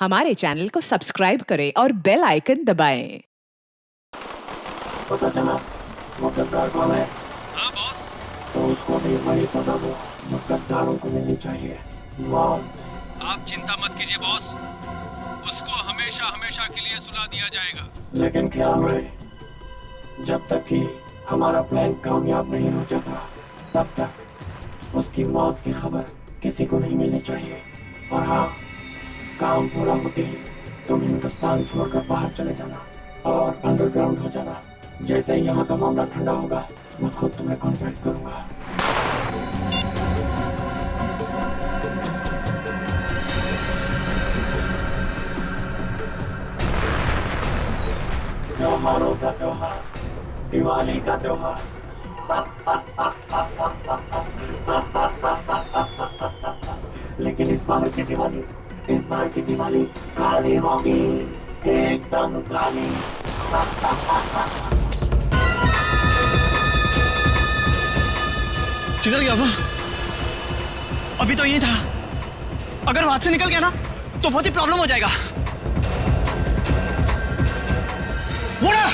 हमारे चैनल को सब्सक्राइब करें और बेल आइकन दबाएं। पता चला वो गद्दार कौन है? हाँ बॉस। तो उसको भी वही सजा दो जो गद्दारों को मिलनी चाहिए, मौत। आप चिंता मत कीजिए बॉस, उसको हमेशा हमेशा के लिए सुला दिया जाएगा। लेकिन ख्याल रहे, जब तक कि हमारा प्लान कामयाब नहीं हो जाता तब तक उसकी मौत की खबर किसी को नहीं मिलनी चाहिए। और हाँ, काम पूरा होते ही तुम हिंदुस्तान छोड़कर बाहर चले जाना और अंडरग्राउंड हो जाना। जैसे ही यहाँ का मामला ठंडा होगा मैं खुद तुम्हें कांटेक्ट करूंगा। त्योहारों का त्योहार, दिवाली का त्योहार। लेकिन इस बार की दिवाली काली होगी, एकदम काली। किधर गया वो? अभी तो यही था। अगर वहां से निकल गया ना तो बहुत ही प्रॉब्लम हो जाएगा। वो ना!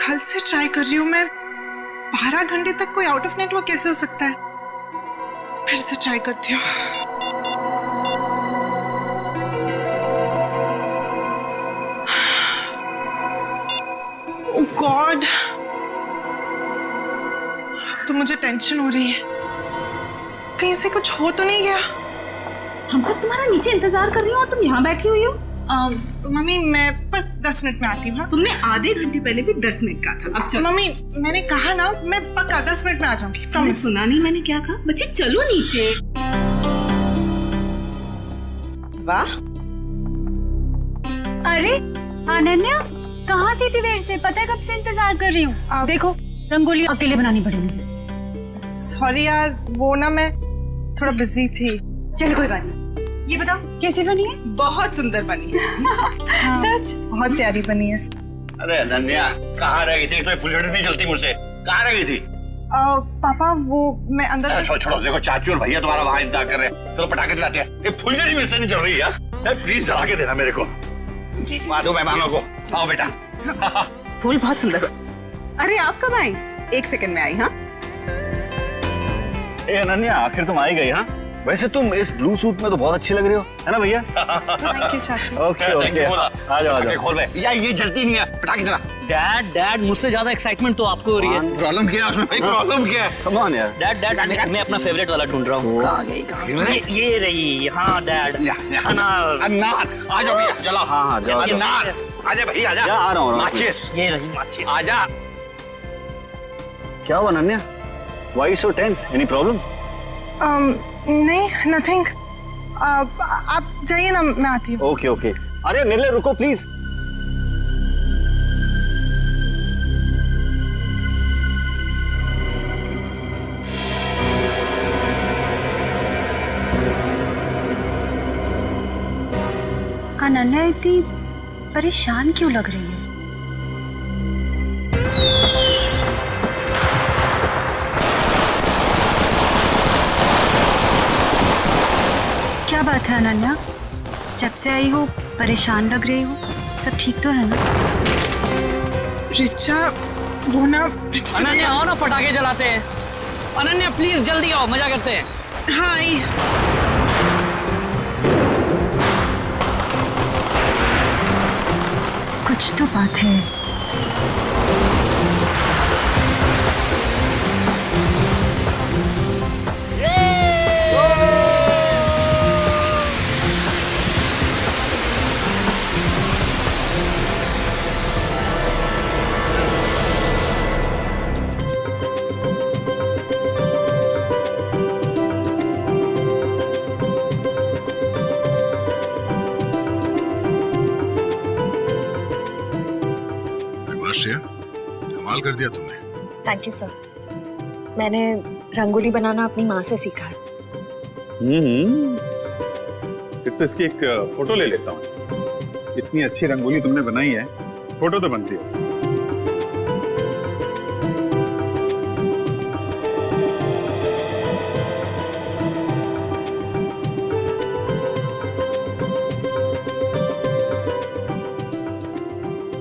कल से ट्राई कर रही हूँ मैं। 12 घंटे तक कोई आउट ऑफ नेटवर्क कैसे हो सकता है? फिर से ट्राई करती हूँ। ओह गॉड, तो मुझे टेंशन हो रही है, कहीं उसे कुछ हो तो नहीं गया। हम सब तुम्हारा नीचे इंतजार कर रही हूँ और तुम यहाँ बैठी हुई हो। मम्मी मैं बस 10 मिनट में आती हूँ। तुमने आधे घंटे पहले भी 10 मिनट कहा था। अब चलो। मम्मी मैंने कहा ना, मैं पक्का 10 मिनट में आ जाऊंगी, तुमने प्रॉमिस। सुना नहीं मैंने क्या कहा? बच्चे चलो नीचे। वाह, अरे अनन्या, कहाँ थी इतनी देर से? पता है कब से इंतजार कर रही हूँ। देखो रंगोली अकेले बनानी पड़ी मुझे। सॉरी यार, वो ना मैं थोड़ा बिजी थी। चलो कोई बात नहीं। ये बताओ कैसी बनी है? बहुत सुंदर बनी है। सच? बहुत प्यारी बनी है। अरे अनन्या, कहाँ रह गई थी? तो फुलझड़ी नहीं चलती मुझसे। कहाँ रह गई थी? पापा वो मैं अंदर छोड़ो छोड़ो, देखो चाचू और भैया तुम्हारा वहाँ इंतजार कर रहे हैं। चलो पटाखे दिलाते हैं। ये फुलझड़ी मुझसे नहीं चल रही है यार, प्लीज जला के देना मेरे को। दो मेहमानों को। आओ बेटा। फूल बहुत सुंदर। अरे आप कब आई? 1 सेकंड में आई। हाँ ए अनन्या, आखिर तुम आई गई। हाँ वैसे तुम इस ब्लू सूट में तो बहुत अच्छी लग रही हो, है ना भैया? थैंक यू चाचू। ओके ओके, आ जाओ आ जाओ। खोल बे। यार ये जलती नहीं है, पटाखे दिला। डैड मुझसे ज्यादा एक्साइटमेंट तो आपको हो रही है। प्रॉब्लम क्या है उसमें भाई? प्रॉब्लम क्या है? कम ऑन यार। डैड मैं अपना फेवरेट वाला ढूंढ रहा हूँ। कहाँ गई? ये रही। हाँ डैड, अनार। अनार, आ जाओ भैया, जलाओ। हाँ हाँ जाओ। अनार, आजा भैया आजा। आ रहा हूँ। माचिस, ये रही माचिस। आजा। क्या हुआ Ananya? Why so tense? Any problem? नहीं, नथिंग। आप जाइए ना, मैं आती हूँ। Okay okay. अरे निर्ले रुको प्लीज। अनन्या इतनी परेशान क्यों लग रही है? क्या बात है अनन्या? जब से आई हो परेशान लग रही हो। सब ठीक तो है ना? रिचा वो ना। अनन्या आओ ना, पटाखे जलाते हैं। अनन्या प्लीज जल्दी आओ, मजा करते हैं। हाँ आई। कुछ तो बात है। श्रेया, कमाल कर दिया तुमने। Thank you sir. मैंने रंगोली बनाना अपनी माँ से सीखा है। फिर तो इसकी एक फोटो ले लेता हूँ। इतनी अच्छी रंगोली तुमने बनाई है, फोटो तो बनती है।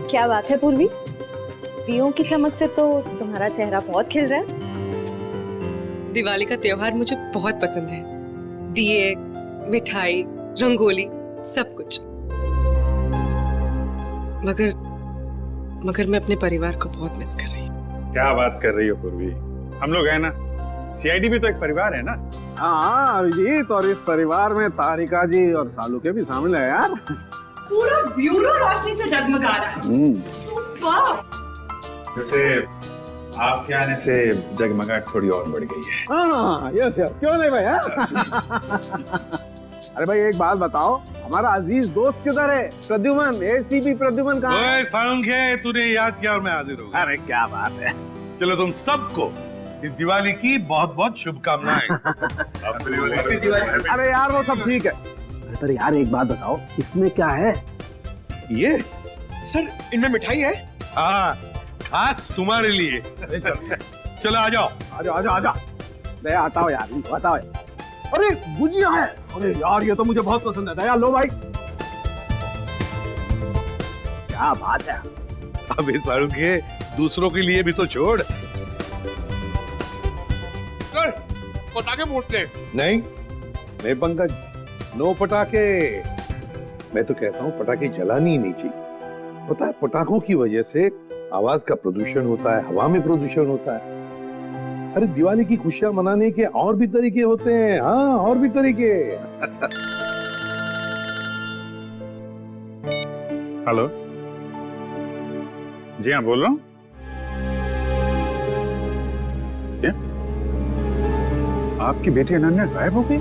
क्या बात है पूर्वी, दियों की चमक से तो तुम्हारा चेहरा बहुत खिल रहा है। दिवाली का त्योहार मुझे बहुत पसंद है। दिए, मिठाई, रंगोली, सब कुछ। मगर मैं अपने परिवार को बहुत मिस कर रही हूँ। क्या बात कर रही हो पूर्वी, हम लोग हैं ना, सीआईडी भी तो एक परिवार है ना। हाँ अभिजीत, और इस परिवार में तारिका जी और सालू के भी शामिल है यार। पूरा ब्यूरो रोशनी से जगमगा रहा है। सुपर। जैसे आपके आने से जगमगाहट थोड़ी और बढ़ गई है। हाँ यस यस, क्यों नहीं भाई। अरे भाई एक बात बताओ, हमारा अजीज दोस्त किधर है? प्रद्युमन, एसीपी प्रद्युमन कहाँ है? सालुंखे, तूने याद किया और मैं हाजिर हो गया। अरे क्या बात है। चलो तुम सबको इस दिवाली की बहुत बहुत शुभकामनाएं। अरे यार वो सब ठीक है, पर यार एक बात बताओ, इसमें क्या है? ये सर इनमें मिठाई है। हाँ, खास तुम्हारे लिए। चलो आ जाओ। आजा। मैं आता हूँ यार, आता हूँ। अरे गुजिया है। अरे यार ये तो मुझे बहुत पसंद है। दया लो भाई। क्या बात है। अबे सालुंखे, दूसरों के लिए भी तो छोड़। पटाखे फूटते नहीं पंकज, नो पटाखे। मैं तो कहता हूँ पटाखे जलानी ही नहीं चाहिए। पता है पटाखों की वजह से आवाज का प्रदूषण होता है, हवा में प्रदूषण होता है। अरे दिवाली की खुशियां मनाने के और भी तरीके होते हैं। हाँ, और भी तरीके। हेलो जी हाँ, बोल रहा हूँ। क्या आपकी बेटी अनन्या गायब हो गई?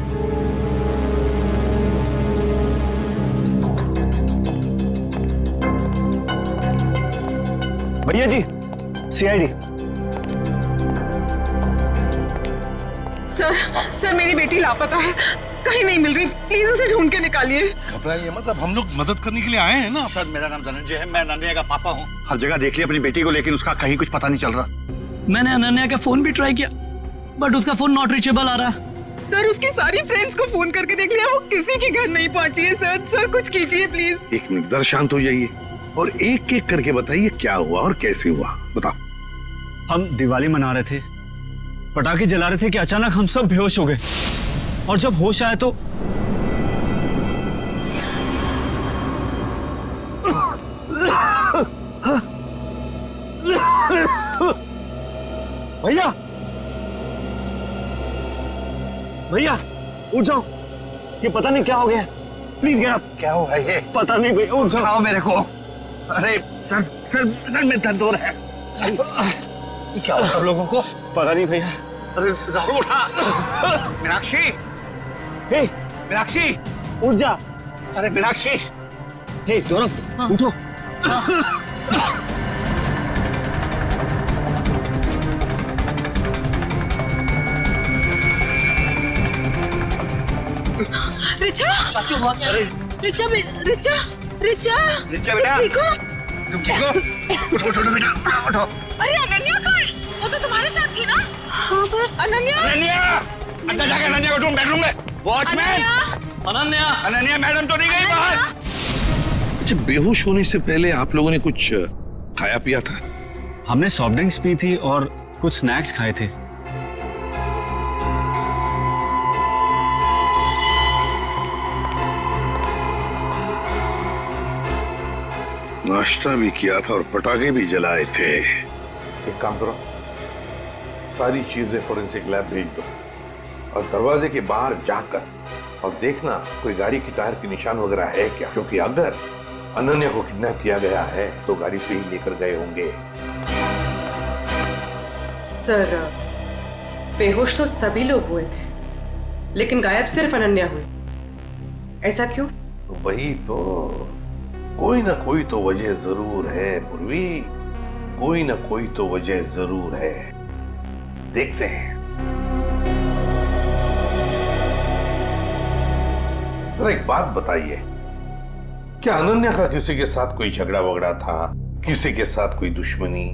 भैया जी, सीआईडी। सर मेरी बेटी लापता है, कहीं नहीं मिल रही। प्लीज उसे ढूंढ के निकालिए। घबराइए मत, अब हम लोग मदद करने के लिए आए हैं ना। सर मेरा नाम धनंजय है, मैं अनन्या का पापा हूँ। हर जगह देख लिया अपनी बेटी को, लेकिन उसका कहीं कुछ पता नहीं चल रहा। मैंने अनन्या का फोन भी ट्राई किया, बट उसका फोन नॉट रीचेबल आ रहा है। सर उसकी सारी फ्रेंड्स को फोन करके देख लिया, वो किसी के घर नहीं पहुंची है। सर कुछ कीजिए प्लीज। एक मिनट, जरा शांत हो जाइए और एक एक करके बताइए क्या हुआ और कैसे हुआ। बताओ। हम दिवाली मना रहे थे, पटाखे जला रहे थे कि अचानक हम सब बेहोश हो गए, और जब होश आया तो भैया उठ जाओ, ये पता नहीं क्या हो गया। Please get up. क्या हुआ ये? पता नहीं भैया, उठ जाओ। उठाओ मेरे को। अरे सर में दर्द हो रहा है। क्या हुआ सब लोगों को? पता नहीं भैया। अरे राहुल उठा। मीनाक्षी, हे मीनाक्षी उठ जा। अरे मीनाक्षी, हे गौरव उठो। रिचा, रिचा बेटा, ठीक हो? तुम ठीक हो? उठो बेटा, उठो। अरे अनन्या कहाँ है? वो तो तुम्हारे साथ थी ना? हाँ पर अनन्या, अंदर जाके अनन्या को ढूंढ, बेडरूम में। वॉचमैन, अनन्या मैडम तो नहीं गई बाहर? अच्छा, बेहोश होने से पहले आप लोगों ने कुछ खाया पिया था? हमने सॉफ्ट ड्रिंक्स पी थी और कुछ स्नैक्स खाए थे। नाश्ता भी किया था और पटाखे भी जलाए थे। एक काम करो, सारी चीजें फोरेंसिक लैब भेज दो और दरवाजे के बाहर जाकर और देखना कोई गाड़ी की टायर के निशान वगैरह है क्या, क्योंकि अगर अनन्या को किडनैप किया गया है तो गाड़ी से ही लेकर गए होंगे। सर बेहोश तो सभी लोग हुए थे, लेकिन गायब सिर्फ अनन्या हुई। ऐसा क्यों? वही तो, कोई ना कोई तो वजह जरूर है पूर्वी, कोई ना कोई तो वजह जरूर है। देखते हैं। जरा एक बात बताइए, क्या अनन्या का किसी के साथ कोई झगड़ा वगड़ा था, किसी के साथ कोई दुश्मनी?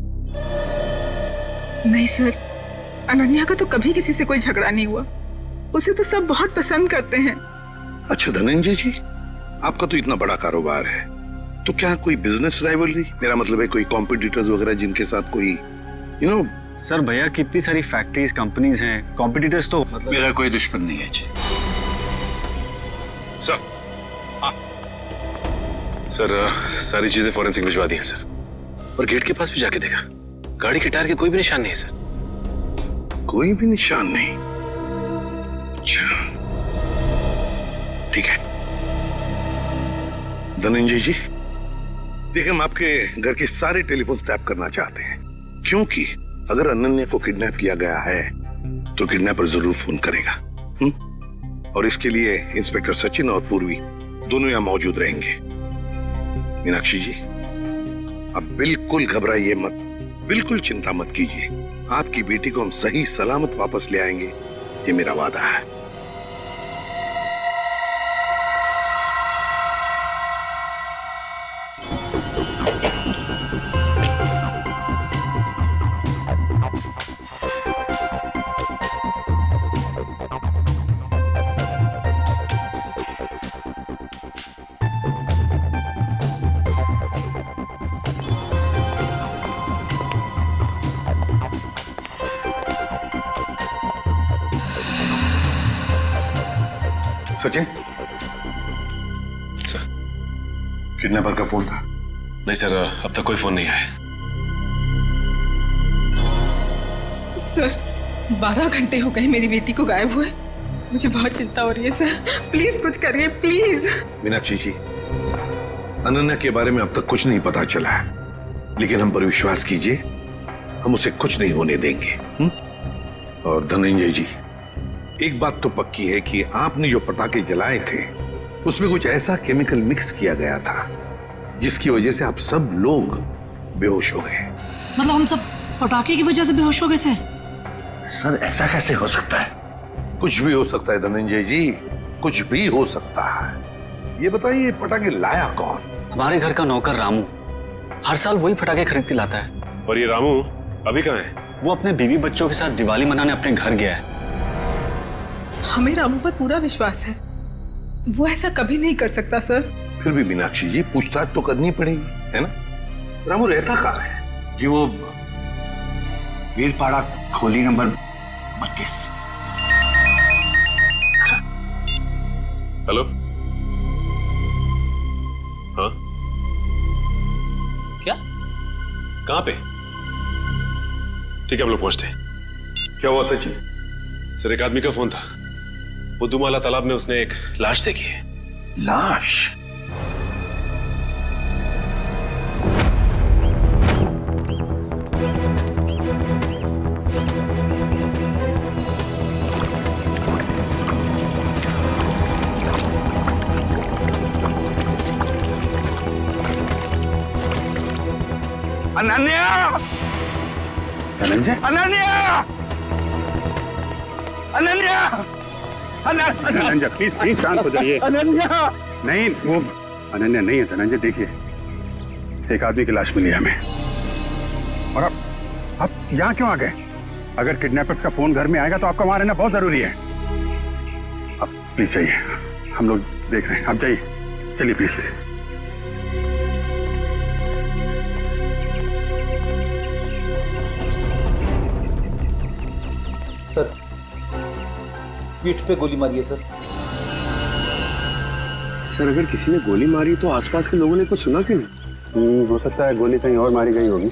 नहीं सर, अनन्या का तो कभी किसी से कोई झगड़ा नहीं हुआ। उसे तो सब बहुत पसंद करते हैं। अच्छा धनंजय जी, आपका तो इतना बड़ा कारोबार है, तो क्या कोई बिजनेस राइवलरी, मेरा मतलब है कोई कॉम्पिटिटर्स वगैरह जिनके साथ कोई सर भैया कितनी सारी फैक्ट्रीज कंपनीज हैं, कॉम्पिटिटर्स तो मतलब मेरा कोई दुश्मन नहीं है जी। सर सर सारी चीजें फॉरेंसिक भिजवा दी हैं सर, और गेट के पास भी जाके देखा, गाड़ी के टायर के कोई भी निशान नहीं है सर। कोई भी निशान नहीं? अच्छा ठीक है धनंजय जी, देखिए हम आपके घर के सारे टेलीफोन टैप करना चाहते हैं, क्योंकि अगर अनन्या को किडनैप किया गया है तो किडनैपर जरूर फोन करेगा। और इसके लिए इंस्पेक्टर सचिन और पूर्वी दोनों यहां मौजूद रहेंगे। मीनाक्षी जी, अब बिल्कुल घबराइए मत, बिल्कुल चिंता मत कीजिए, आपकी बेटी को हम सही सलामत वापस ले आएंगे, ये मेरा वादा है। सचिन, सर किडनैपर का फोन था? नहीं सर, अब तक कोई फोन नहीं आया। सर 12 घंटे हो गए मेरी बेटी को गायब हुए। मुझे बहुत चिंता हो रही है सर, प्लीज कुछ करिए प्लीज। मीनाक्षी जी, अनन्या के बारे में अब तक कुछ नहीं पता चला है, लेकिन हम पर विश्वास कीजिए, हम उसे कुछ नहीं होने देंगे। और धनंजय जी, एक बात तो पक्की है कि आपने जो पटाखे जलाए थे उसमें कुछ ऐसा केमिकल मिक्स किया गया था जिसकी वजह से आप सब लोग बेहोश हो गए। मतलब हम सब पटाखे की वजह से बेहोश हो गए थे? सर ऐसा कैसे हो सकता है? कुछ भी हो सकता है धनंजय जी, कुछ भी हो सकता है। ये बताइए पटाखे लाया कौन? हमारे घर का नौकर रामू, हर साल वही पटाखे खरीद के लाता है। और ये रामू अभी कहाँ है? वो अपने बीवी बच्चों के साथ दिवाली मनाने अपने घर गया है। हमें रामू पर पूरा विश्वास है, वो ऐसा कभी नहीं कर सकता सर। फिर भी मीनाक्षी जी, पूछताछ तो करनी पड़ेगी, है ना? रामू रहता कहाँ है? जी वो वीरपाड़ा खोली नंबर 32। हेलो, हाँ क्या? कहाँ पे? ठीक है हम लोग पहुंचते हैं। क्या हुआ सचिन? सर एक आदमी का फोन था, बुद्धूमाला तालाब में उसने एक लाश देखी है। लाश? अनन्या! धनंजय, अनन्या! अनन्या! धनंजय प्लीज शांत हो जाइए। अनन्या! नहीं, वो अनन्या नहीं है धनंजय। देखिए एक आदमी की लाश मिली है हमें, और आप यहाँ क्यों आ गए? अगर किडनैपर्स का फोन घर में आएगा तो आपका वहां रहना बहुत जरूरी है। अब प्लीज जाइए, हम लोग देख रहे हैं, आप जाइए, चलिए प्लीज। सर पीठ पे गोली मारी है सर। सर अगर किसी ने गोली मारी तो आसपास के लोगों ने कुछ सुना क्यों नहीं? हो सकता है गोली कहीं और मारी गई होगी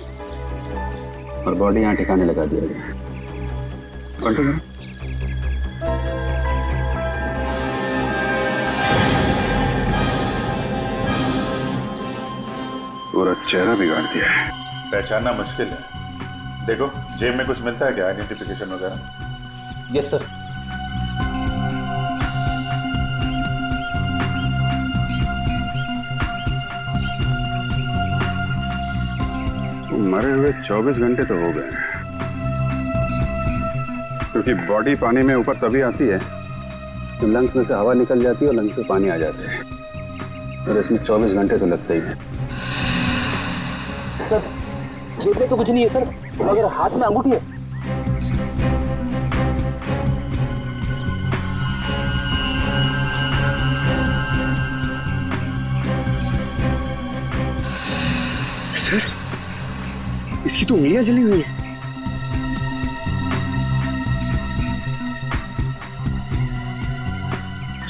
और बॉडी यहाँ ठिकाने लगा दिया गया। पलटो जरा। पूरा चेहरा बिगाड़ दिया है। पहचानना मुश्किल है। देखो जेब में कुछ मिलता है क्या, आइडेंटिफिकेशन वगैरह? Yes sir. मरे हुए 24 घंटे तो हो गए, क्योंकि बॉडी पानी में ऊपर तभी आती है तो लंग्स में से हवा निकल जाती है और लंग्स में पानी आ जाते हैं, और इसमें 24 घंटे तो लगते ही हैं। सर जेब में तो कुछ नहीं है सर, मगर हाथ में अंगूठी है। सर इसकी तो उंगलियां जली हुई है।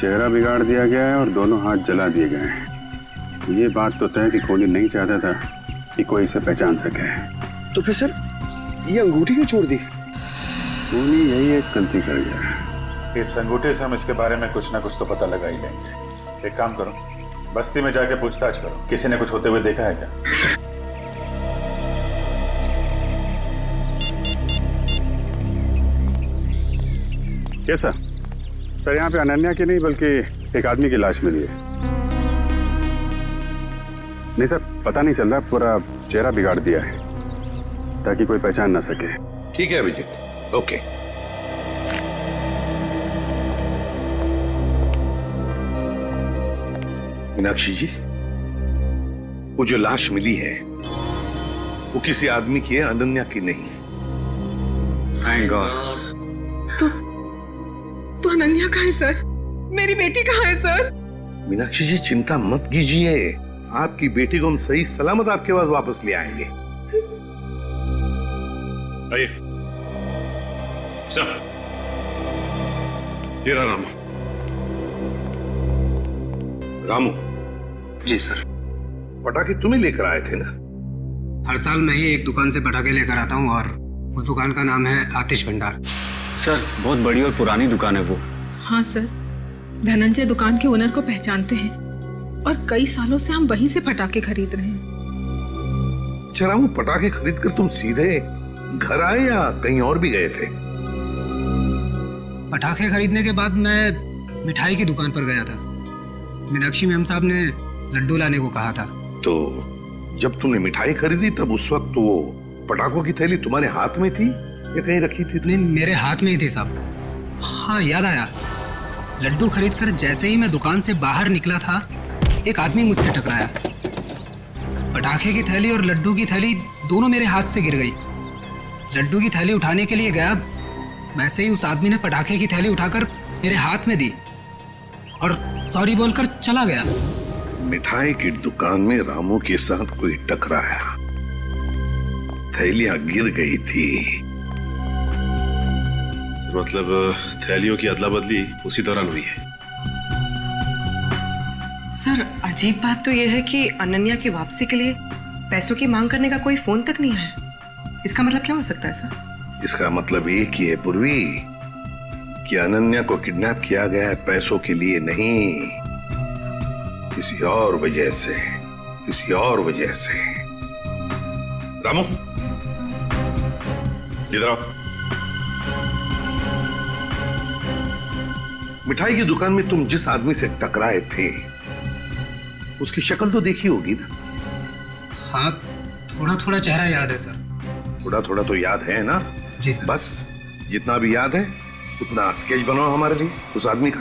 चेहरा बिगाड़ दिया गया है और दोनों हाथ जला दिए गए हैं। ये बात तो तय कि कोहली नहीं चाहता था कि कोई इसे पहचान सके। तो फिर सर ये अंगूठी क्यों छोड़ दी? कोहली यही एक गलती कर गया। इस अंगूठे से हम इसके बारे में कुछ ना कुछ तो पता लगा ही लेंगे। एक काम करो, बस्ती में जाके पूछताछ करो, किसी ने कुछ होते हुए देखा है क्या? कैसा सर? यहाँ पे अनन्या की नहीं बल्कि एक आदमी की लाश मिली है। नहीं सर, पता नहीं चल रहा, पूरा चेहरा बिगाड़ दिया है ताकि कोई पहचान ना सके। ठीक है अभिजीत, ओके। मीनाक्षी जी, वो जो लाश मिली है वो किसी आदमी की है, अनन्या की नहीं। Thank God. तो अनन्या कहाँ है सर? मेरी बेटी कहाँ है सर? मीनाक्षी जी चिंता मत कीजिए, आपकी बेटी को हम सही सलामत आपके पास वापस ले आएंगे। आइए सर, ये रहा रामू। रामू जी सर। पटाखे तुम्हें लेकर आए थे ना? हर साल मैं ही एक दुकान से पटाखे लेकर आता हूँ और उस दुकान का नाम है आतिश भंडार। सर बहुत बड़ी और पुरानी दुकान है वो। हाँ सर, धनंजय दुकान के ओनर को पहचानते हैं और कई सालों से हम वहीं से पटाखे खरीद रहे हैं। अच्छा रामू, पटाखे खरीद कर तुम सीधे घर आए या कहीं और भी गए थे? पटाखे खरीदने के बाद मैं मिठाई की दुकान पर गया था। मीनाक्षी मैम साहब ने लड्डू लाने को कहा था। तो जब तुमने मिठाई खरीदी तब उस वक्त वो पटाखों की थैली तुम्हारे हाथ में थी या कहीं रखी थी? नहीं, मेरे हाथ में ही थी साहब। हाँ याद आया, लड्डू खरीदकर जैसे ही मैं दुकान से बाहर निकला था, एक आदमी मुझसे टकराया। पटाखे की थैली और लड्डू की थैली दोनों मेरे हाथ से गिर गई। लड्डू की थैली उठाने के लिए गया, वैसे ही उस आदमी ने पटाखे की थैली उठाकर मेरे हाथ में दी और सॉरी बोलकर चला गया। मिठाई की दुकान में रामू के साथ कोई टकराया, थैलियां गिर गई थी। मतलब थैलियों की अदला बदली उसी दौरान हुई है। सर अजीब बात तो यह है कि अनन्या की वापसी के लिए पैसों की मांग करने का कोई फोन तक नहीं आया। इसका मतलब क्या हो सकता है सर? इसका मतलब एक ही है पूर्वी, कि अनन्या को किडनैप किया गया है पैसों के लिए नहीं, किसी और वजह से, किसी और वजह से। रामू इधर आओ। मिठाई की दुकान में तुम जिस आदमी से टकराए थे उसकी शक्ल तो देखी होगी ना? हाँ, थोड़ा थोड़ा चेहरा याद है सर। थोड़ा थोड़ा तो याद है ना? जी सर। बस जितना भी याद है उतना स्केच बनाओ हमारे लिए उस आदमी का।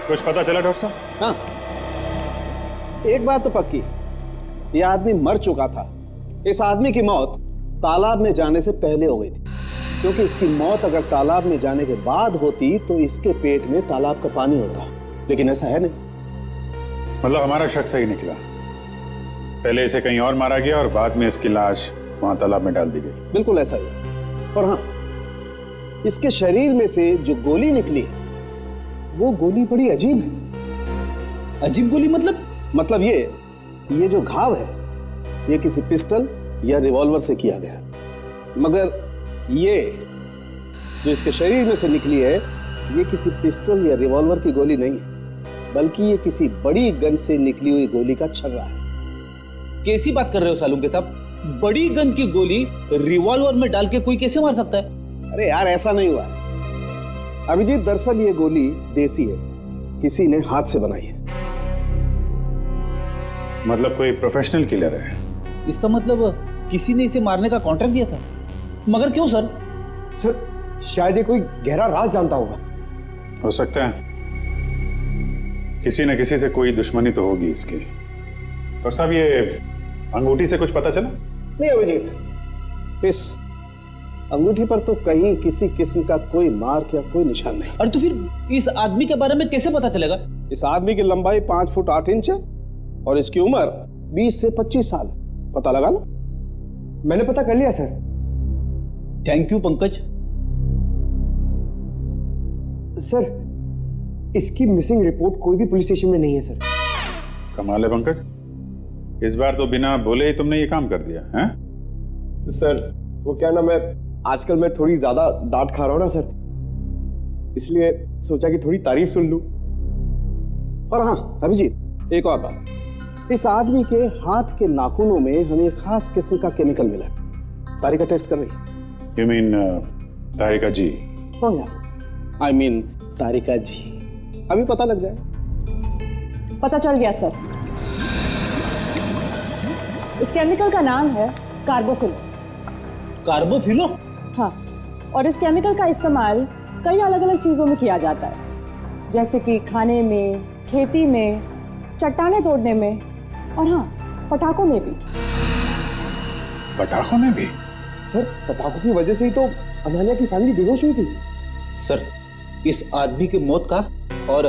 कुछ पता चला डॉक्टर साहब? हाँ, एक बात तो पक्की, ये आदमी मर चुका था। इस आदमी की मौत तालाब में जाने से पहले हो गई थी, क्योंकि इसकी मौत अगर तालाब में जाने के बाद होती तो इसके पेट में तालाब का पानी होता, लेकिन ऐसा है नहीं। मतलब हमारा शक सही निकला, पहले इसे कहीं और मारा गया और बाद में इसकी लाश वहां तालाब में डाल दी गई। बिल्कुल ऐसा ही। और हाँ, इसके शरीर में से जो गोली निकली वो गोली बड़ी अजीब है। अजीब गोली मतलब ये जो घाव है ये किसी पिस्टल या रिवॉल्वर से किया गया, मगर ये जो इसके शरीर में से निकली है ये किसी पिस्टल या रिवॉल्वर की गोली नहीं है, बल्कि ये किसी बड़ी गन से निकली हुई गोली का छर्रा है। कैसी बात कर रहे हो सालुंके साहब? बड़ी गन की गोली रिवॉल्वर में डाल के कोई कैसे मार सकता है? अरे यार ऐसा नहीं हुआ है अभिजीत, दरअसल ये गोली देसी है, किसी ने हाथ से बनाई है। मतलब कोई प्रोफेशनल किलर है? इसका मतलब किसी ने इसे मारने का कॉन्ट्रैक्ट दिया था। मगर क्यों सर? सर शायद ये कोई गहरा राज जानता होगा। हो सकता है, किसी न किसी से कोई दुश्मनी तो होगी इसकी। और साहब ये अंगूठी से कुछ पता चला? नहीं अभिजीत, इस अंगूठी पर तो कहीं किसी किस्म का कोई मार्क या कोई निशान नहीं। और तो फिर इस आदमी के बारे में कैसे पता चलेगा? इस आदमी की लंबाई 5 फुट 8 इंच है और इसकी उम्र 20 से 25 साल। पता लगा लो। मैंने पता कर लिया sir. Thank you Pankaj. Sir इसकी मिसिंग रिपोर्ट कोई भी पुलिस स्टेशन में नहीं है सर। कमाल है पंकज, इस बार तो बिना बोले ही तुमने ये काम कर दिया है? सर वो क्या ना, मैं आजकल मैं थोड़ी ज्यादा डांट खा रहा हूं ना सर, इसलिए सोचा कि थोड़ी तारीफ सुन लूं। और हाँ अभिजीत, एक और बात, इस आदमी के हाथ के नाखूनों में हमें खास किस्म का केमिकल मिला। तारिका टेस्ट कर रही। यू मीन तारिका जी? हाँ यार, आई मीन तारिका जी। अभी पता लग जाए। पता चल गया सर। इस केमिकल का नाम है कार्बोफिल। कार्बोफिलो? हाँ, और इस केमिकल का इस्तेमाल कई अलग अलग चीजों में किया जाता है, जैसे कि खाने में, खेती में, चट्टानें तोड़ने में और हाँ पटाखों में भी। पटाखों में भी? सर पटाखों की वजह से ही तो अनन्या की फैमिली बेहोश हुई थी। सर इस आदमी की मौत का और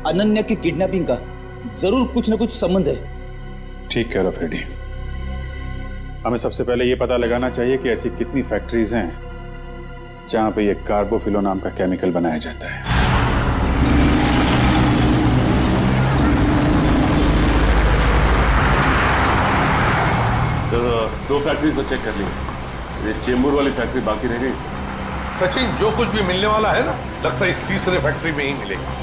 अनन्या की किडनैपिंग का जरूर कुछ न कुछ संबंध है। ठीक कह रहे हो फ्रेडी। हमें सबसे पहले ये पता लगाना चाहिए कि ऐसी कितनी फैक्ट्रीज हैं जहां पे ये कार्बोफिलो नाम का केमिकल बनाया जाता है। सर 2 फैक्ट्रीज तो चेक कर ली, ये चेंबूर वाली फैक्ट्री बाकी रह गई सर। सचिन, जो कुछ भी मिलने वाला है ना, लगता है इस तीसरे फैक्ट्री में ही मिलेगा।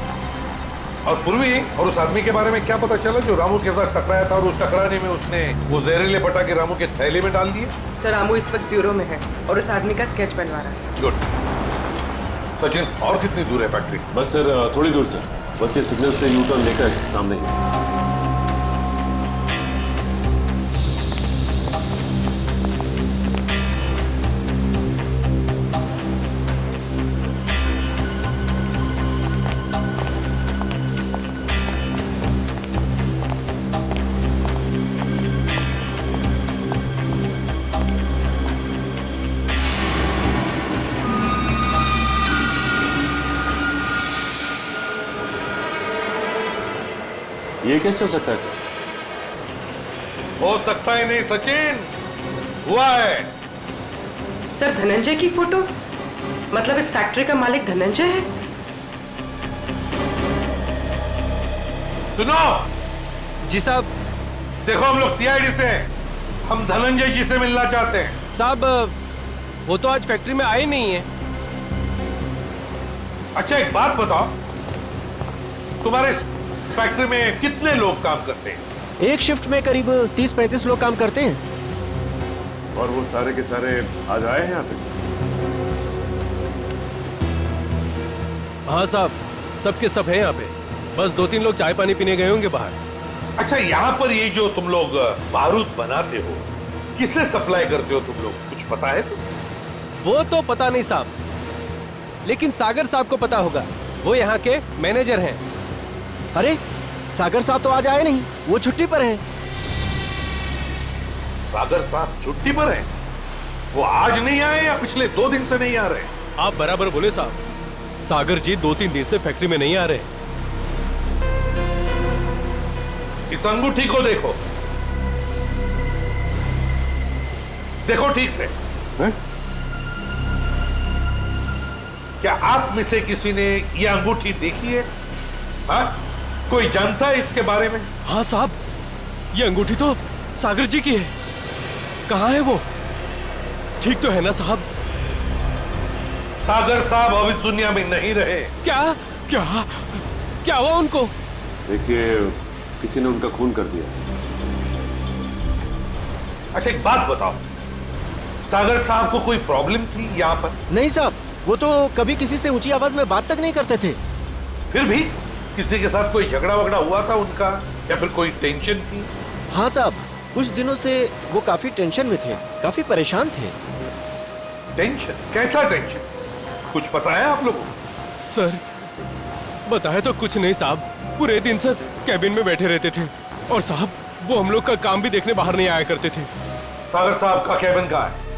और पूर्वी और उस आदमी के बारे में क्या पता चला जो रामू के साथ टकराया था और उस टकराने में उसने वो जहरीले पटाखे रामू के थैले में डाल दिए? सर रामू इस वक्त ब्यूरो में है और उस आदमी का स्केच बनवा रहा है। गुड। सचिन, और कितनी दूर है फैक्ट्री? बस सर थोड़ी दूर सर, बस ये सिग्नल से यू टर्न लेकर सामने ही। ये कैसे हो सकता है सर? हो सकता है नहीं सचिन, हुआ है। सर धनंजय की फोटो, मतलब इस फैक्ट्री का मालिक धनंजय है? सुनो जी साहब। देखो हम लोग सीआईडी से हैं, हम धनंजय जी से मिलना चाहते हैं। साहब वो तो आज फैक्ट्री में आए नहीं है। अच्छा एक बात बताओ, तुम्हारे फैक्ट्री में कितने लोग काम करते हैं? एक शिफ्ट में करीब 30-35 लोग काम करते हैं। और वो सारे के सारे आज आए हैं यहाँ पे? हाँ साहब, सबके सब हैं यहाँ पे, बस 2-3 लोग चाय पानी पीने गए होंगे बाहर। अच्छा यहाँ पर ये जो तुम लोग बारूद बनाते हो, किसे सप्लाई करते हो तुम लोग, कुछ पता है? वो तो पता नहीं साहब, लेकिन सागर साहब को पता होगा, वो यहाँ के मैनेजर हैं। अरे सागर साहब तो आज आए नहीं, वो छुट्टी पर हैं। सागर साहब छुट्टी पर हैं? वो आज नहीं आए या पिछले 2 दिन से नहीं आ रहे? आप बराबर बोले साहब, सागर जी 2-3 दिन से फैक्ट्री में नहीं आ रहे। इस अंगूठी को देखो, देखो ठीक से। है? क्या आप में से किसी ने ये अंगूठी देखी है? हाँ? कोई जानता है इसके बारे में? हाँ साहब, ये अंगूठी तो सागर जी की है। कहाँ है वो? ठीक तो है ना साहब? सागर साहब अब इस दुनिया में नहीं रहे। क्या क्या क्या हुआ उनको? देखिए, किसी ने उनका खून कर दिया। अच्छा एक बात बताओ, सागर साहब को कोई प्रॉब्लम थी यहाँ पर? नहीं साहब, वो तो कभी किसी से ऊंची आवाज में बात तक नहीं करते थे। फिर भी किसी के साथ कोई झगड़ा वगड़ा हुआ था उनका, या फिर कोई टेंशन थी? हाँ साहब, कुछ दिनों से वो काफी टेंशन में थे, काफी परेशान थे। टेंशन? कैसा टेंशन? कुछ पता है आप लोगों को? सर बताया तो कुछ नहीं साहब, पूरे दिन सर कैबिन में बैठे रहते थे और साहब वो हम लोग का काम भी देखने बाहर नहीं आया करते थे। सागर साहब का कैबिन कहाँ है?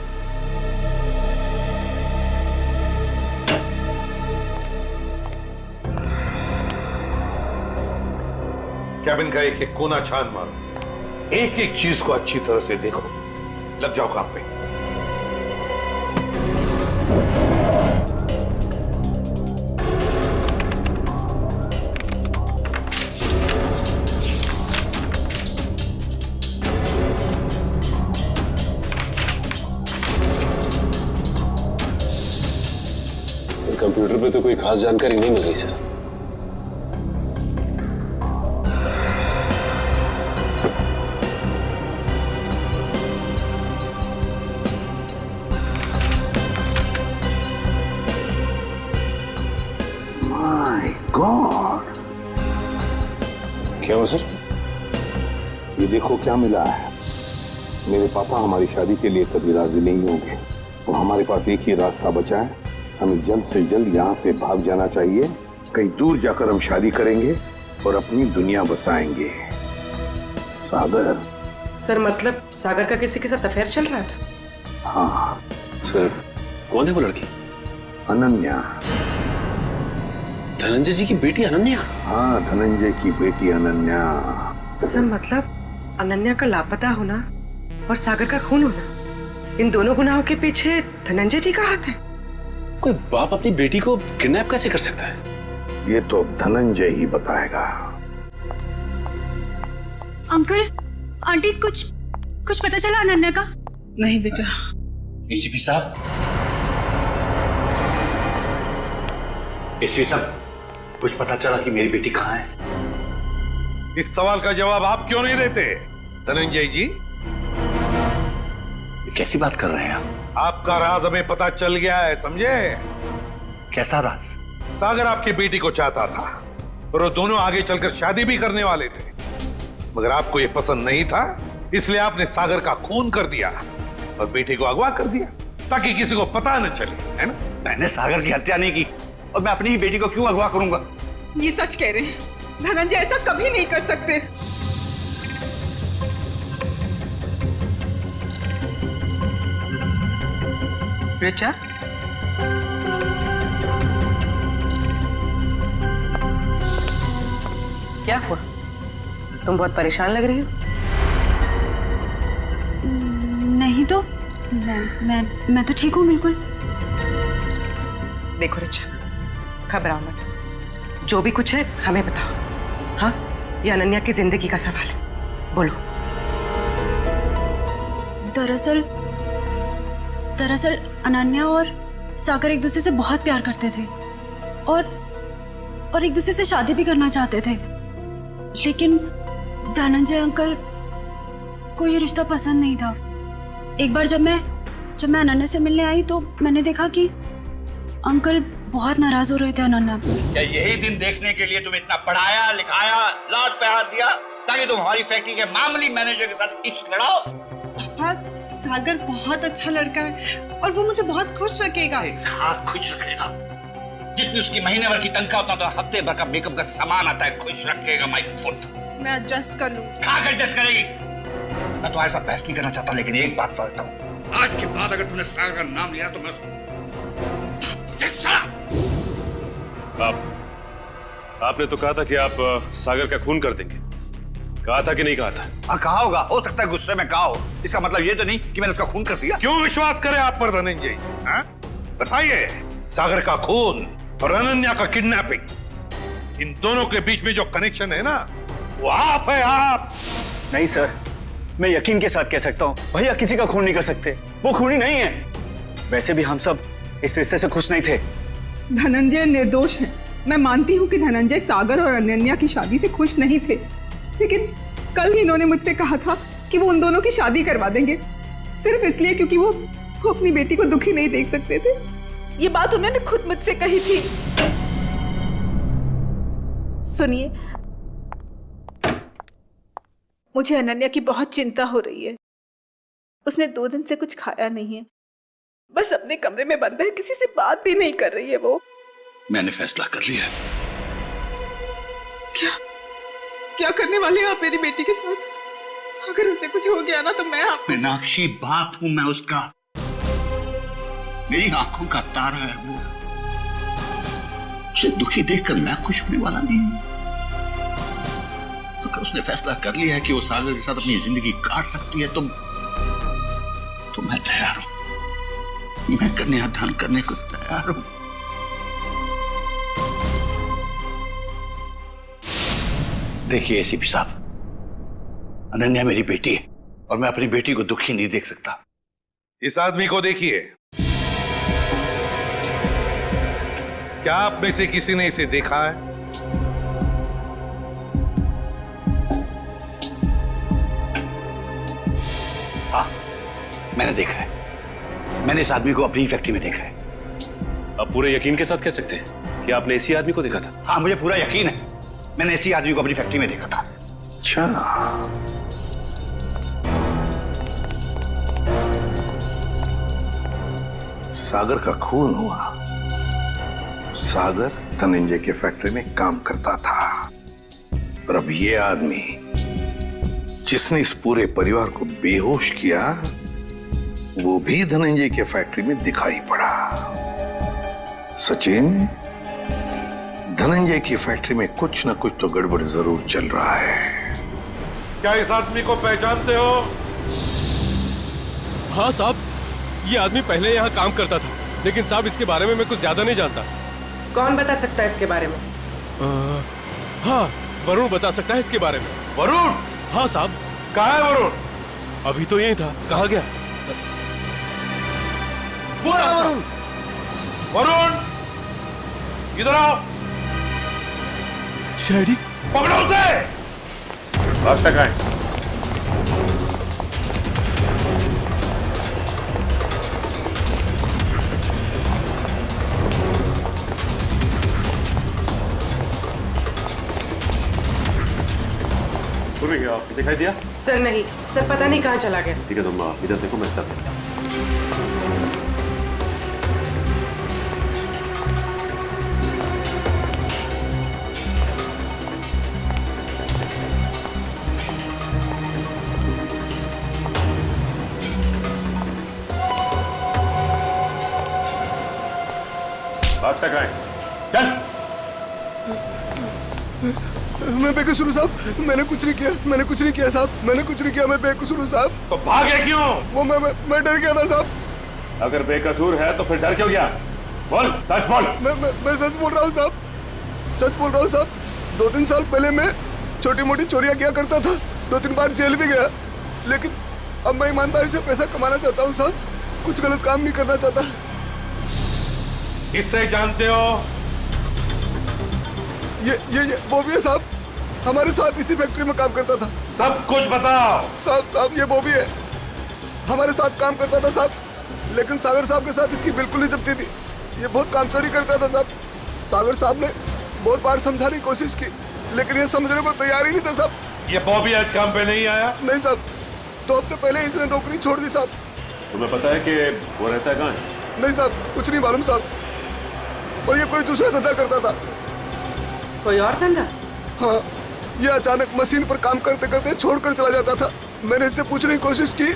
कैबिन का एक एक कोना छान मारो, एक एक चीज को अच्छी तरह से देखो, लग जाओ काम पे। कंप्यूटर पे तो कोई खास जानकारी नहीं मिल रही सर। माय गॉड, क्या हुआ सर? ये देखो क्या मिला है। मेरे पापा हमारी शादी के लिए कभी राजी नहीं होंगे, तो हमारे पास एक ही रास्ता बचा है, हमें जल्द से जल्द यहाँ से भाग जाना चाहिए। कहीं दूर जाकर हम शादी करेंगे और अपनी दुनिया बसाएंगे। सागर। सर मतलब सागर का किसी के साथ अफेयर चल रहा था? हाँ सर। कौन है वो लड़की? अनन्या। धनंजय जी की बेटी अनन्या? हाँ, धनंजय की बेटी अनन्या। सर मतलब अनन्या का लापता होना और सागर का खून होना, इन दोनों गुनाहों के पीछे धनंजय जी का हाथ है? कोई बाप अपनी बेटी को किडनैप कैसे कर सकता है? ये तो धनंजय ही बताएगा। अंकल आंटी कुछ पता चला अनन्या का? नहीं बेटा। एसीपी साहब, एसीपी साहब, कुछ पता चला कि मेरी बेटी कहाँ है? इस सवाल का जवाब आप क्यों नहीं देते धनंजय जी? कैसी बात कर रहे हैं आप? आपका राज हमें पता चल गया है, समझे? कैसा राज? सागर आपकी बेटी को चाहता था और वो दोनों आगे चलकर शादी भी करने वाले थे, मगर आपको ये पसंद नहीं था, इसलिए आपने सागर का खून कर दिया और बेटी को अगवा कर दिया ताकि किसी को पता न चले, है ना? मैंने सागर की हत्या नहीं की और मैं अपनी ही बेटी को क्यों अगवा करूंगा? ये सच कह रहे हैं, धनंजय ऐसा कभी नहीं कर सकते। रिचा, क्या हुआ? तुम बहुत परेशान लग रही हो। नहीं तो मैं तो ठीक हूँ बिल्कुल। देखो रिचा, घबराओ मत, जो भी कुछ है हमें बताओ। हाँ, ये अनन्या की जिंदगी का सवाल है, बोलो। दरअसल अनन्या और सागर एक दूसरे से बहुत प्यार करते थे और एक दूसरे से शादी भी करना चाहते थे, लेकिन धनंजय अंकल को ये रिश्ता पसंद नहीं था। एक बार जब मैं अनन्या से मिलने आई तो मैंने देखा कि अंकल बहुत नाराज हो रहे थे अनन्या पर। क्या यही दिन देखने के लिए तुम इतना पढ़ाया लिखाया, लाड प्यार दिया ताकि तुम हमारी फैक्ट्री के मामूली मैनेजर के साथ इश्क लड़ाओ? पापा, सागर बहुत अच्छा लड़का है और वो मुझे बहुत खुश रखेगा। हाँ, खुश रखेगा। जितनी उसकी महीने भर की तनख्वाह होता तो हफ्ते भर का मेकअप का सामान आता है। खुश रखेगा माय फुट। मैं एडजस्ट कर लूँ। कहाँ एडजस्ट करेगी? मैं तुम्हारे साथ बहस नहीं करना चाहता, लेकिन एक बात तो देता हूँ, आज के बाद अगर तुमने सागर का नाम लिया तो मैं आपने तो कहा था कि आप सागर का खून कर देंगे, कहा था कि नहीं कहा था? हाँ, कहा होगा, हो सकता है गुस्से में कहा हो। इसका मतलब ये तो नहीं कि मैंने उसका खून कर दिया। क्यों विश्वास करे आप पर धनंजय? बताइए, सागर का खून और अनन्या का किडनैपिंग, इन दोनों के बीच में जो कनेक्शन है ना, वो आप है, आप। नहीं सर, मैं यकीन के साथ कह सकता हूँ, भैया किसी का खून नहीं कर सकते, वो खूनी नहीं है। वैसे भी हम सब इस रिश्ते से खुश नहीं थे। धनंजय निर्दोष है मैं मानती हूँ कि धनंजय सागर और अनन्या की शादी से खुश नहीं थे, लेकिन कल ही इन्होंने मुझसे कहा था कि वो उन दोनों की शादी करवा देंगे, सिर्फ इसलिए क्योंकि वो अपनी बेटी को दुखी नहीं देख सकते थे। ये बात उन्होंने खुद मुझसे कही थी। सुनिए, मुझे अनन्या की बहुत चिंता हो रही है। उसने 2 दिन से कुछ खाया नहीं है, बस अपने कमरे में बंद है, किसी से बात भी नहीं कर रही है वो। मैंने फैसला कर लिया। क्या करने वाले हैं आप मेरी बेटी के साथ? अगर उसे कुछ हो गया ना तो मैं मीनाक्षी, बाप हूं मैं उसका, मेरी आंखों का तारा है वो। उसे दुखी देखकर मैं खुश होने वाला नहीं हूं। अगर उसने फैसला कर लिया है कि वो सागर के साथ अपनी जिंदगी काट सकती है तो मैं तैयार हूं। मैं कन्यादान करने को तैयार हूं। देखिए एसीपी साहब, अनन्या मेरी बेटी है और मैं अपनी बेटी को दुखी नहीं देख सकता। इस आदमी को देखिए, क्या आप में से किसी ने इसे देखा है? हाँ, मैंने देखा है। मैंने इस आदमी को अपनी फैक्ट्री में देखा है। आप पूरे यकीन के साथ कह सकते हैं कि आपने इसी आदमी को देखा था? हाँ, मुझे पूरा यकीन है। मैंने इसी आदमी को अपनी फैक्ट्री में देखा था। अच्छा, सागर का खून हुआ। सागर धनंजय के फैक्ट्री में काम करता था और अब ये आदमी जिसने इस पूरे परिवार को बेहोश किया वो भी धनंजय के फैक्ट्री में दिखाई पड़ा। सचिन, धनंजय की फैक्ट्री में कुछ ना कुछ तो गड़बड़ जरूर चल रहा है। क्या इस आदमी को पहचानते हो? हाँ साहब, ये आदमी पहले यहाँ काम करता था, लेकिन साहब इसके बारे में मैं कुछ ज्यादा नहीं जानता। कौन बता सकता है इसके बारे में? हाँ, वरुण बता सकता है इसके बारे में। वरुण? हाँ साहब। कहाँ है वरुण? अभी तो यही था, कहाँ गया? वो रहा वरुण। वरुण, इधर आओ। शहरी, पकड़ो उसे। अब तक आए। आपको दिखाई दिया? सर नहीं, सर पता नहीं कहाँ चला गया। ठीक है, तुम इधर देखो, मैं इस तरफ देखता हूं। बात तक आए, चल। मैं बेकसूर हूँ साहब, मैंने कुछ नहीं किया, मैंने कुछ नहीं किया साहब, मैंने कुछ नहीं किया, मैं बेकसूर हूँ साहब। तो भागे क्यों? वो मैं डर गया था साहब। अगर बेकसूर है तो फिर डर क्यों गया? बोल, सच बोल। मैं सच बोल रहा हूँ साहब, सच बोल रहा हूँ साहब। 2-3 साल पहले मैं छोटी मोटी चोरियां किया करता था, 2-3 बार जेल भी गया, लेकिन अब मैं ईमानदारी से पैसा कमाना चाहता हूँ साहब, कुछ गलत काम नहीं करना चाहता। इससे जानते हो? ये वो भी है साहब, हमारे साथ इसी फैक्ट्री में काम करता था। सब कुछ बताओ। साहब ये वो भी है, हमारे साथ काम करता था साहब, लेकिन सागर साहब के साथ इसकी बिल्कुल नहीं जमती थी। ये बहुत काम चोरी करता था साहब। सागर साहब ने बहुत बार समझाने की कोशिश की, लेकिन ये समझने को तैयार ही नहीं था साहब। ये बॉबी आज काम पे नहीं आया? नहीं साहब, 2 हफ्ते पहले इसने नौकरी छोड़ दी साहब। तुम्हें पता है कि वो रहता है कहाँ है? नहीं साहब, कुछ नहीं मालूम साहब, और ये कोई दूसरा धंधा करता था। कोई और धंधा? हाँ, ये अचानक मशीन पर काम करते करते छोड़कर चला जाता था। मैंने इससे पूछने की कोशिश की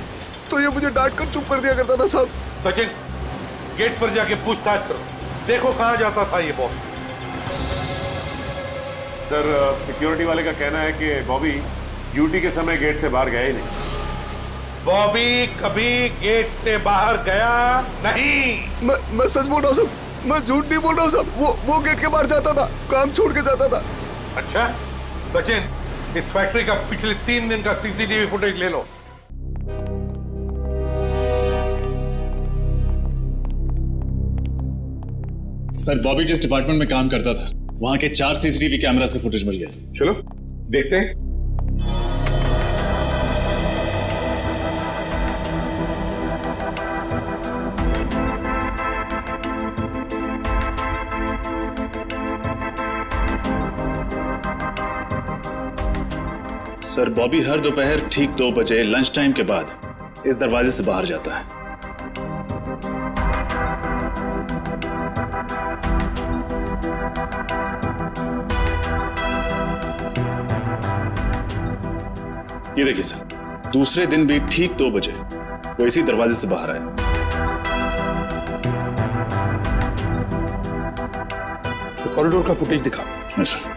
तो ये मुझे डांट कर चुप कर दिया करता था साहब। सचिन, गेट पर जाके पूछताछ करो, देखो कहाँ जाता था ये बॉबी। सर, सिक्योरिटी वाले का कहना है कि बॉबी ड्यूटी के समय गेट से बाहर गया ही नहीं। बॉबी कभी गेट से बाहर गया नहीं। मैं सच बोल रहा हूँ साहब, मैं झूठ नहीं बोल रहा हूँ साहब। वो गेट के बाहर जाता था, काम छोड़ के जाता था। अच्छा सचिन, इस फैक्ट्री का पिछले 3 दिन का सीसीटीवी फुटेज ले लो। सर, बॉबी जिस डिपार्टमेंट में काम करता था वहां के 4 सीसीटीवी कैमरास के फुटेज मिल गए। चलो देखते हैं। सर, बॉबी हर दोपहर ठीक 2 बजे लंच टाइम के बाद इस दरवाजे से बाहर जाता है। ये देखिए सर, दूसरे दिन भी ठीक 2 बजे वो इसी दरवाजे से बाहर आया। तो कॉरिडोर का फुटेज दिखा। सर,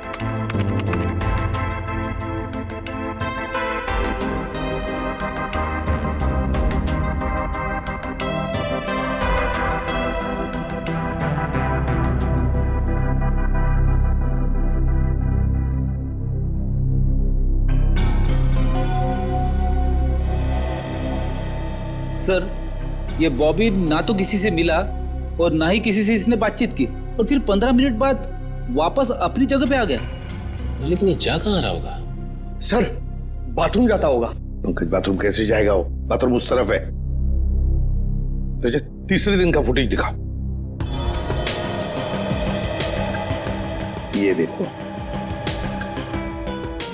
सर, ये बॉबी ना तो किसी से मिला और ना ही किसी से इसने बातचीत की और फिर 15 मिनट बाद वापस अपनी जगह पे आ गया। लेकिन ये जा कहाँ रहा होगा? सर, बाथरूम जाता होगा। पंकज, बाथरूम कैसे जाएगा वो? बाथरूम उस तरफ है। तो तीसरे दिन का फुटेज दिखा। ये देखो,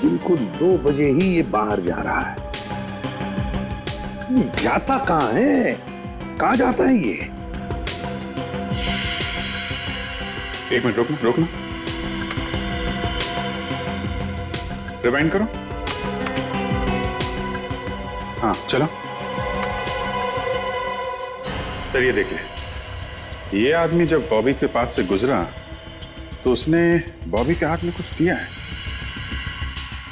बिल्कुल 2 बजे ही ये बाहर जा रहा है। जाता कहाँ है? कहाँ जाता है ये? एक मिनट रोकना। रिवाइंड करो। हाँ, चलो। सर, ये देखिए, ये आदमी जब बॉबी के पास से गुजरा तो उसने बॉबी के हाथ में कुछ दिया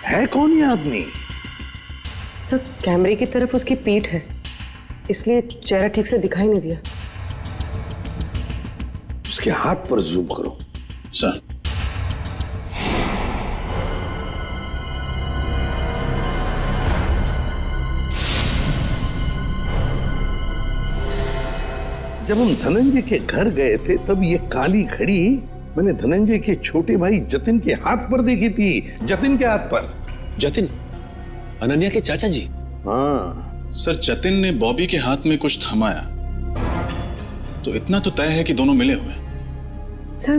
है कौन ये आदमी? सर, कैमरे की तरफ उसकी पीठ है, इसलिए चेहरा ठीक से दिखाई नहीं दिया। उसके हाथ पर जूम करो। सर, जब हम धनंजय के घर गए थे तब ये काली घड़ी मैंने धनंजय के छोटे भाई जतिन के हाथ पर देखी थी। जतिन के हाथ पर। जतिन? अनन्या के चाचा जी? हाँ सर, जतिन ने बॉबी के हाथ में कुछ थमाया तो इतना तो तय है कि दोनों मिले हुए। सर,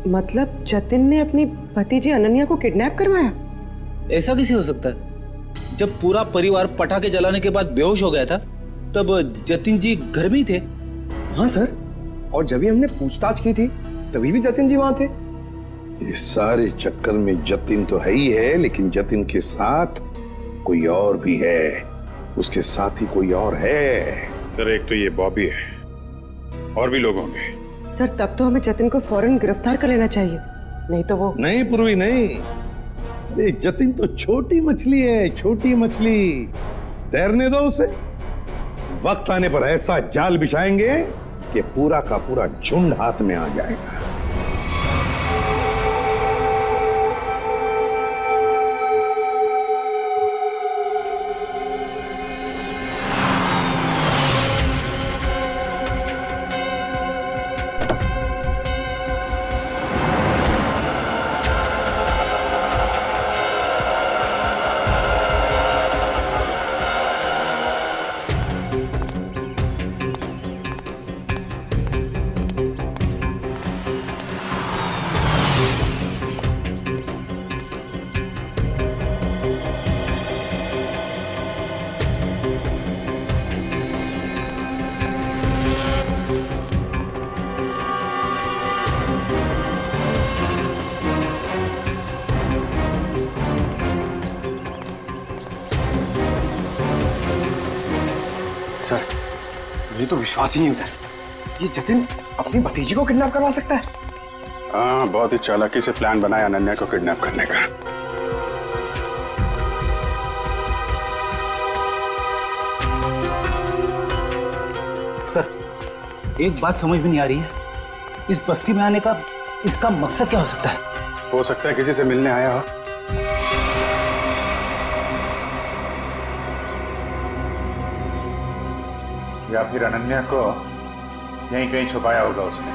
मतलब जतिन ने अपनी भतीजी अनन्या को किडनैप करवाया? ऐसा कैसे हो सकता है? जब पूरा परिवार पटाखे जलाने के बाद बेहोश हो गया था तब जतिन जी घर में ही थे। हाँ सर, और जब भी हमने पूछताछ की थी तभी भी जतिन जी वहां थे। इस सारे चक्कर में जतिन तो है ही है, लेकिन जतिन के साथ कोई और भी है। उसके साथ ही कोई और है। सर, एक तो ये बॉबी है, और भी लोग होंगे। सर, तब तो हमें जतिन को फौरन गिरफ्तार कर लेना चाहिए, नहीं तो वो। नहीं पूर्वी, नहीं। अरे जतिन तो छोटी मछली है, छोटी मछली। तैरने दो उसे। वक्त आने पर ऐसा जाल बिछाएंगे कि पूरा का पूरा झुंड हाथ में आ जाएगा। सर, मुझे तो विश्वास ही नहीं होता ये जतिन अपनी भतीजी को किडनैप करवा सकता है। हाँ, बहुत ही चालाकी से प्लान बनाया अनन्या को किडनैप करने का। सर, एक बात समझ में नहीं आ रही है, इस बस्ती में आने का इसका मकसद क्या हो सकता है? हो सकता है किसी से मिलने आया हो। या फिर अनन्या को यहीं कहीं छुपाया होगा उसने।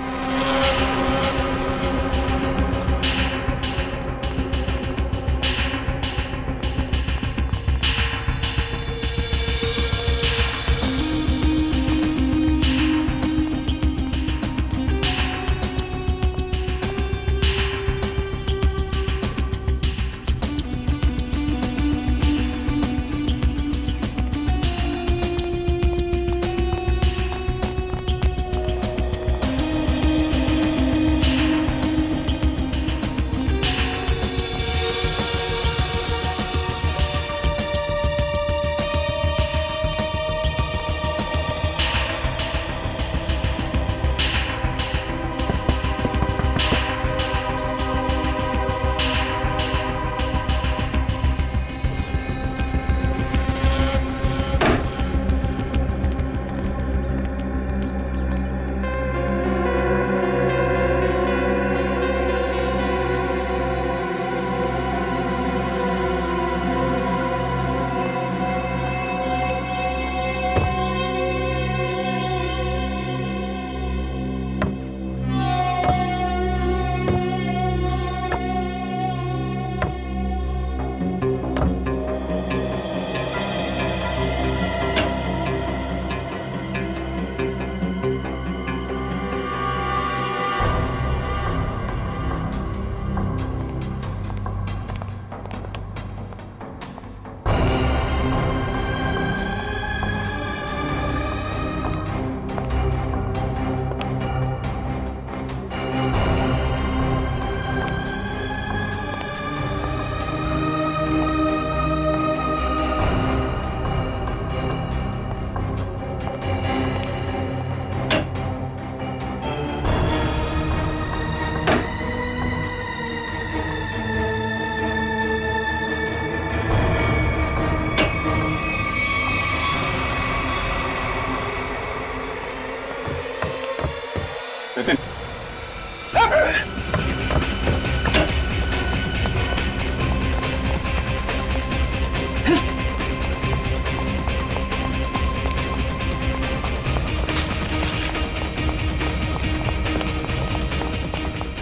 नितिन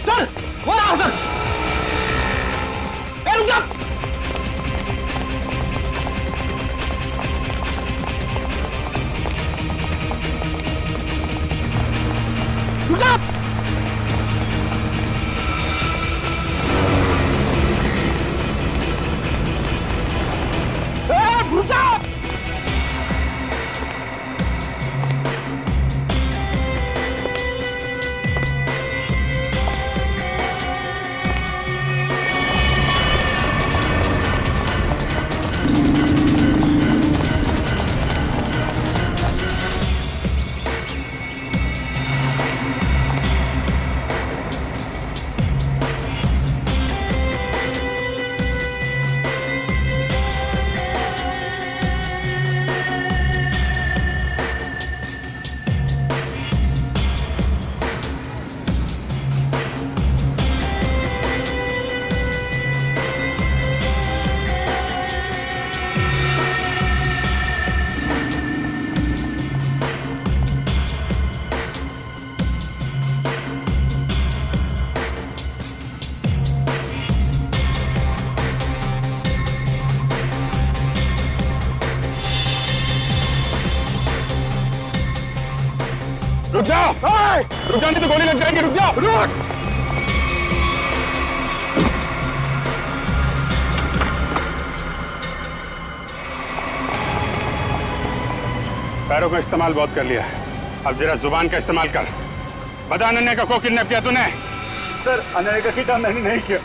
सर वो रहा सर। ए रुक जा। रुक जा। रुक जा। रुक जाओ, रुक जाओ नहीं तो गोली लग जाएगी। रुक जाओ, रुक। पैरों का इस्तेमाल बहुत कर लिया, अब जरा जुबान का इस्तेमाल कर। बता अनन्या का को किडनैप किया तूने? सर अनन्या का किडनैप मैंने नहीं किया।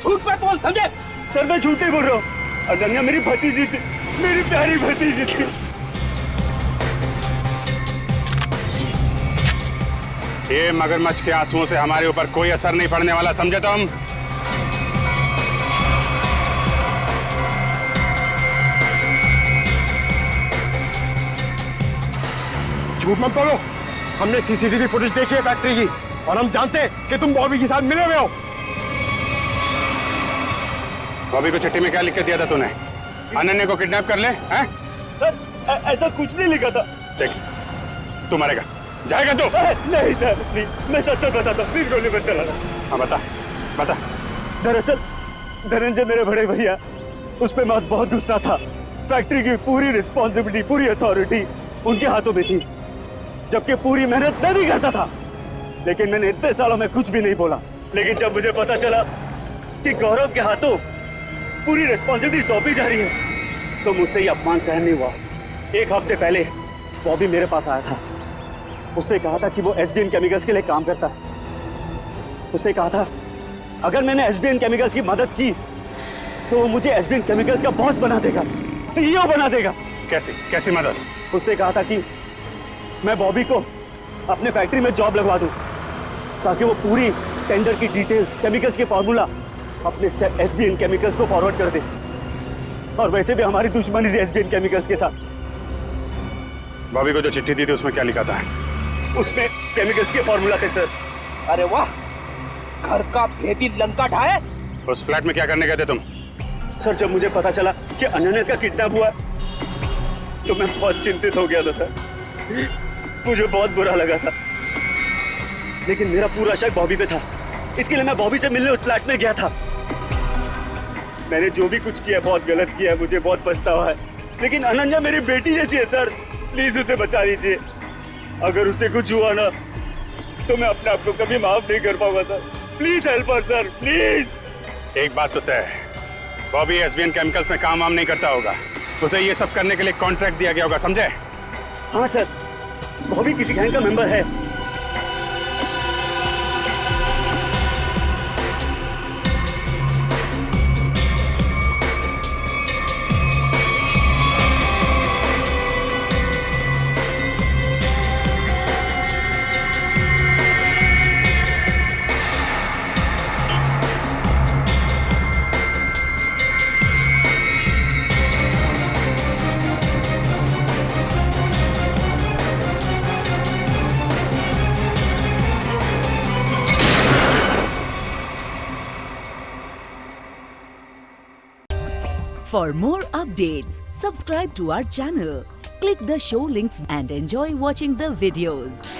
झूठ पे बोल, समझे? सर मैं झूठ ही बोल रहा हूँ। अनन्या मेरी भतीजी थी, मेरी प्यारी भतीजी थी। ये मगरमच्छ के आंसुओं से हमारे ऊपर कोई असर नहीं पड़ने वाला, समझे तुम? झूठ मत बोलो, हमने सीसीटीवी फुटेज देखी है फैक्ट्री की और हम जानते हैं कि तुम बॉबी के साथ मिले हुए हो। बॉबी को चिट्ठी में क्या लिख के दिया था तूने? अनन्या को किडनैप कर ले, हैं? सर ऐसा कुछ नहीं लिखा था। देख, तू मरेगा, जाएगा तू? नहीं सर, प्लीज मैं सच बताता हूँ, प्लीज गोली मत चलाना। हाँ बता, बता। दरअसल धनंजय मेरे बड़े भैया, उस पे मौत बहुत गुस्सा था। फैक्ट्री की पूरी रिस्पॉन्सिबिलिटी, पूरी अथॉरिटी उनके हाथों में थी, जबकि पूरी मेहनत मैं भी करता था। लेकिन मैंने इतने सालों में कुछ भी नहीं बोला। लेकिन जब मुझे पता चला कि गौरव के हाथों पूरी रिस्पॉन्सिबिलिटी सौंपी जा रही है, तो मुझसे ये अपमान सहन नहीं हुआ। एक हफ्ते पहले बॉबी मेरे पास आया था। उसने कहा था कि वो एसबीएन केमिकल्स के लिए काम करता है। उसने कहा था अगर मैंने एसबीएन केमिकल्स की मदद की तो वो मुझे एसबीएन केमिकल्स का बॉस बना देगा, सीईओ बना देगा। कैसी कैसी मदद? उसने कहा था कि मैं बॉबी को अपने फैक्ट्री में जॉब लगवा दूं, ताकि वो पूरी टेंडर की डिटेल्स, केमिकल्स के फॉर्मूला अपने एसबीएन केमिकल्स को फॉरवर्ड कर दे। और वैसे भी हमारी दुश्मनी थी एसबीएन केमिकल्स के साथ। बॉबी को जो चिट्ठी दी थी उसमें क्या लिखा था? उसमें केमिकल्स के फॉर्मूला थे सर। अरे वाह, घर का भेदी लंका ढाए। उस फ्लैट में क्या करने गए थे तुम? सर जब मुझे पता चला कि अनन्या का किडनैप हुआ तो मैं बहुत चिंतित हो गया था सर। मुझे बहुत बुरा लगा था, लेकिन मेरा पूरा शक बॉबी पे था। इसके लिए मैं बॉबी से मिलने उस फ्लैट में गया था। मैंने जो भी कुछ किया बहुत गलत किया है, मुझे बहुत पछतावा है। लेकिन अनन्या मेरी बेटी जैसी है सर, प्लीज उसे बचा लीजिए। अगर उससे कुछ हुआ ना तो मैं अपने आप को कभी माफ नहीं कर पाऊंगा sir. Please help us sir, please. एक बात तो तय है, बॉबी एसबीएन केमिकल्स में काम वाम नहीं करता होगा। उसे ये सब करने के लिए कॉन्ट्रैक्ट दिया गया होगा, समझे? हाँ सर, बॉबी किसी गैंग का मेंबर है। For more updates, subscribe to our channel, click the show links and enjoy watching the videos.